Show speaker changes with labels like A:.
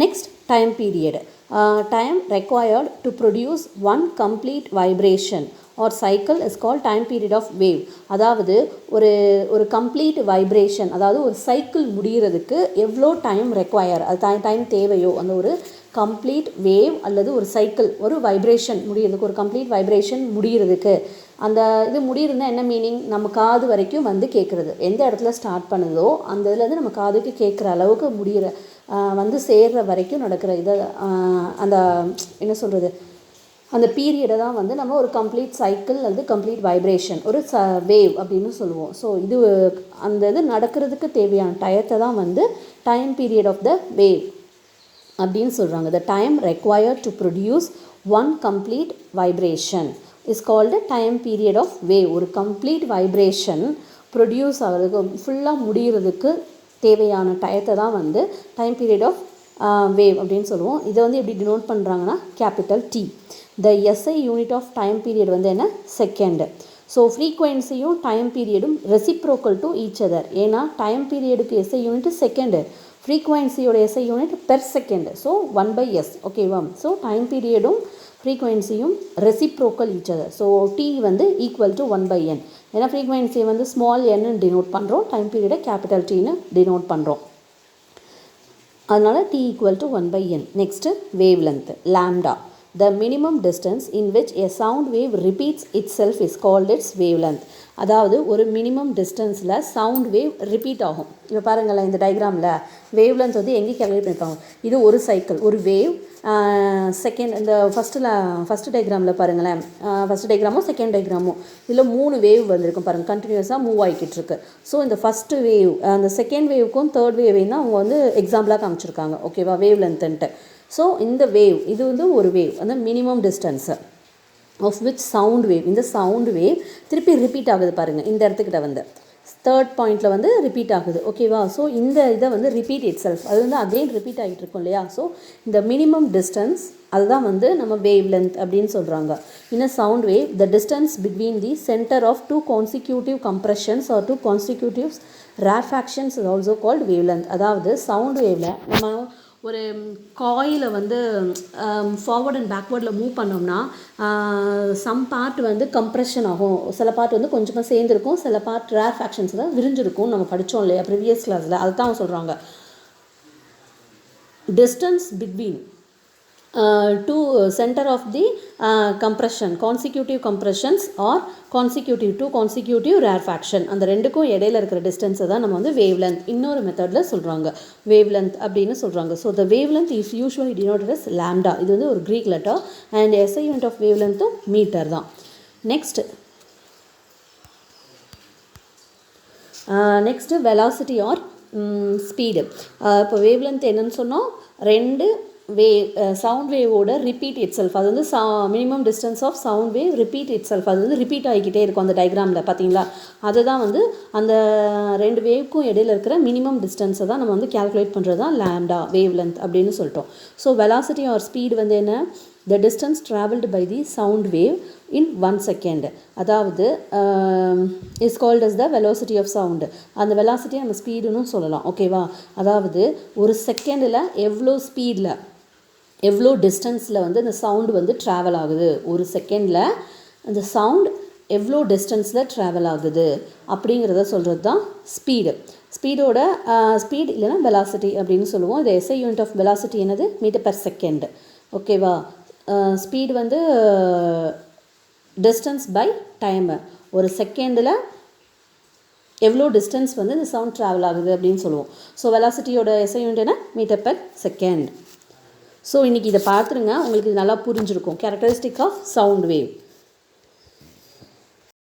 A: Next, time period. Time required to produce one complete vibration or cycle is called time period of wave. அதாவது ஒரு complete vibration, அதாவது ஒரு cycle முடிகிறதுக்கு எவ்வளோ time require, அது time தேவையோ அந்த ஒரு கம்ப்ளீட் வேவ் அல்லது ஒரு சைக்கிள், ஒரு வைப்ரேஷன் முடிகிறதுக்கு, ஒரு கம்ப்ளீட் வைப்ரேஷன் முடிகிறதுக்கு, அந்த இது முடியிருந்தால் என்ன மீனிங், நம்ம காது வரைக்கும் வந்து கேட்குறது, எந்த இடத்துல ஸ்டார்ட் பண்ணுதோ அந்த இதுலேருந்து நம்ம காதுக்கு கேட்குற அளவுக்கு முடிகிற வந்து சேர்கிற வரைக்கும் நடக்கிற இதை அந்த என்ன சொல்கிறது, அந்த பீரியடை தான் வந்து நம்ம ஒரு கம்ப்ளீட் சைக்கிள் அல்லது கம்ப்ளீட் வைப்ரேஷன், ஒரு வேவ் அப்படின்னு சொல்லுவோம். ஸோ இது அந்த இது நடக்கிறதுக்கு தேவையான டயத்தை தான் வந்து time period of the wave அப்படின்னு சொல்கிறாங்க. The time required to produce one complete vibration is called time period of wave. ஒரு கம்ப்ளீட் வைப்ரேஷன் ப்ரொடியூஸ் ஆகிறதுக்கு, ஃபுல்லாக முடிகிறதுக்கு தேவையான டயத்தை தான் வந்து டைம் பீரியட் ஆஃப் வேவ் அப்படின்னு சொல்லுவோம். இதை வந்து எப்படி டினோட் பண்ணுறாங்கன்னா capital T. The SI unit of time period வந்து என்ன, செகண்டு. ஸோ ஃப்ரீக்வன்சியும் டைம் பீரியடும் ரெசிப்ரோக்கல் டு ஈச் அதர். ஏன்னா டைம் பீரியடுக்கு SI யூனிட் செகண்டு, ஃப்ரீக்வன்சியோட SI unit per second. So 1/s. ஓகேவா? ஸோ டைம் பீரியடும் ஃப்ரீக்வன்சியும் reciprocal each other. So T வந்து ஈக்குவல் டு 1/n. ஏன்னா ஃப்ரீக்வன்சியை வந்து ஸ்மால் என்னு டினோட் பண்ணுறோம், டைம் பீரியடை கேபிட்டல் Tன்னு டினோட் பண்ணுறோம். அதனால் T equal to 1/n. Next wave length, lambda. The minimum distance in which a sound wave repeats itself is called its wavelength. அதாவது ஒரு மினிமம் டிஸ்டன்ஸில் சவுண்ட் வேவ் ரிப்பீட் ஆகும். இப்போ பாருங்களேன், இந்த டயக்ராமில் வேவ் லென்த் வந்து எங்கே கேல்குலேட் பண்ணியிருப்பாங்க, இது ஒரு சைக்கிள், ஒரு வேவ். செகண்ட், இந்த ஃபஸ்ட்டு டயக்ராமில் பாருங்களேன், ஃபஸ்ட்டு டயக்ராமோ செகண்ட் டயக்ராமோ, இதில் 3 வேவ் வந்திருக்கும் பாருங்கள், கண்டினியூஸாக மூவ் ஆகிக்கிட்டு இருக்கு. ஸோ இந்த ஃபஸ்ட்டு வேவ், அந்த செகண்ட் வேவுக்கும் தேர்ட் வேவையும் தான் அவங்க வந்து எக்ஸாம்பிளாக காமிச்சிருக்காங்க. ஓகேவா? வேவ் லென்த்துன்ட்டு. ஸோ இந்த வேவ், இது வந்து ஒரு வேவ், அந்த minimum distance of which sound wave, இந்த சவுண்ட் வேவ் திருப்பி ரிப்பீட் ஆகுது பாருங்கள், இந்த இடத்துக்கிட்ட வந்து தேர்ட் பாயிண்டில் வந்து ரிப்பீட் ஆகுது. ஓகேவா? ஸோ இந்த இதை வந்து ரிப்பீட் இட் செல்ஃப், அது வந்து அகெயின் ரிப்பீட் ஆகிட்டு இருக்கும் இல்லையா? ஸோ இந்த மினிமம் டிஸ்டன்ஸ் அதுதான் வந்து நம்ம வேவ் லென்த் அப்படின்னு சொல்கிறாங்க. In a sound wave the distance between the centre of 2 consecutive compressions or 2 consecutive rarefactions is also called wavelength. அதாவது சவுண்ட் வேவில் நம்ம ஒரு காயிலை வந்து ஃபார்வர்ட் அண்ட் பேக்வேர்டில் மூவ் பண்ணோம்னா சம் பார்ட் வந்து கம்ப்ரெஷன் ஆகும், சில பார்ட் வந்து கொஞ்சமாக சேர்ந்துருக்கும், சில பார்ட் ரேர் ஃபேக்ஷன்ஸ் தான் விரிஞ்சிருக்கும். நம்ம படித்தோம் இல்லையா ப்ரீவியஸ் கிளாஸில், அதுதான் சொல்கிறாங்க. Distance between to center of the compression, consecutive compressions or two consecutive rarefaction, அந்த ரெண்டுக்கும் இடையில இருக்கிற டிஸ்டன்ஸை தான் நம்ம வந்து வேவ் லென்த் இன்னொரு மெத்தடில் சொல்கிறாங்க, வேவ் லென்த் அப்படின்னு சொல்கிறாங்க. So the wavelength is usually denoted as lambda. இது வந்து ஒரு Greek letter and SI unit of வேவ் லென்த்தும் மீட்டர் தான். Next velocity or speed. இப்போ வேவ் லென்த் என்னன்னு சொன்னோம், ரெண்டு சவுண்ட் வேவோட ரிப்பீட் இட் செல்ஃப், அது வந்து minimum distance of sound wave repeat itself, அது வந்து ரிப்பீட் ஆகிக்கிட்டே இருக்கும் அந்த டயக்ராமில் பார்த்தீங்களா. அதுதான் வந்து அந்த ரெண்டு வேவ்க்கும் இடையில இருக்கிற மினிமம் டிஸ்டன்ஸை தான் நம்ம வந்து கேல்குலேட் பண்ணுறது தான் லாம்டா வேவ் லென்த் அப்படின்னு சொல்லிட்டோம். ஸோ வெலாசிட்டி ஆர் ஸ்பீடு வந்து என்ன, the distance travelled by the sound wave in 1 second, அதாவது is called as the velocity of sound. அந்த வெலாசிட்டியை நம்ம ஸ்பீடுன்னு சொல்லலாம். ஓகேவா? அதாவது ஒரு செகண்டில் எவ்வளோ ஸ்பீடில், எவ்வளோ டிஸ்டன்ஸில் வந்து அந்த சவுண்டு வந்து ட்ராவல் ஆகுது, ஒரு செகண்டில் அந்த சவுண்ட் எவ்வளோ டிஸ்டன்ஸில் ட்ராவல் ஆகுது அப்படிங்கிறத சொல்கிறது தான் ஸ்பீடு. ஸ்பீடோட ஸ்பீட் இல்லைனா வெலாசிட்டி அப்படின்னு சொல்லுவோம். இது SI யூனிட் ஆஃப் வெலாசிட்டி என்னது, மீட்டர் பெர் செகண்ட். ஓகேவா? ஸ்பீடு வந்து டிஸ்டன்ஸ் பை டைமு, ஒரு செகண்டில் எவ்வளோ டிஸ்டன்ஸ் வந்து இந்த சவுண்ட் ட்ராவல் ஆகுது அப்படின்னு சொல்லுவோம். ஸோ வெலாசிட்டியோட SI யூனிட் என்ன, மீட்டர் பெர் செகண்ட். ஸோ இன்றைக்கி இதை பார்த்துருங்க, உங்களுக்கு இது நல்லா புரிஞ்சிருக்கும். Characteristic of sound wave.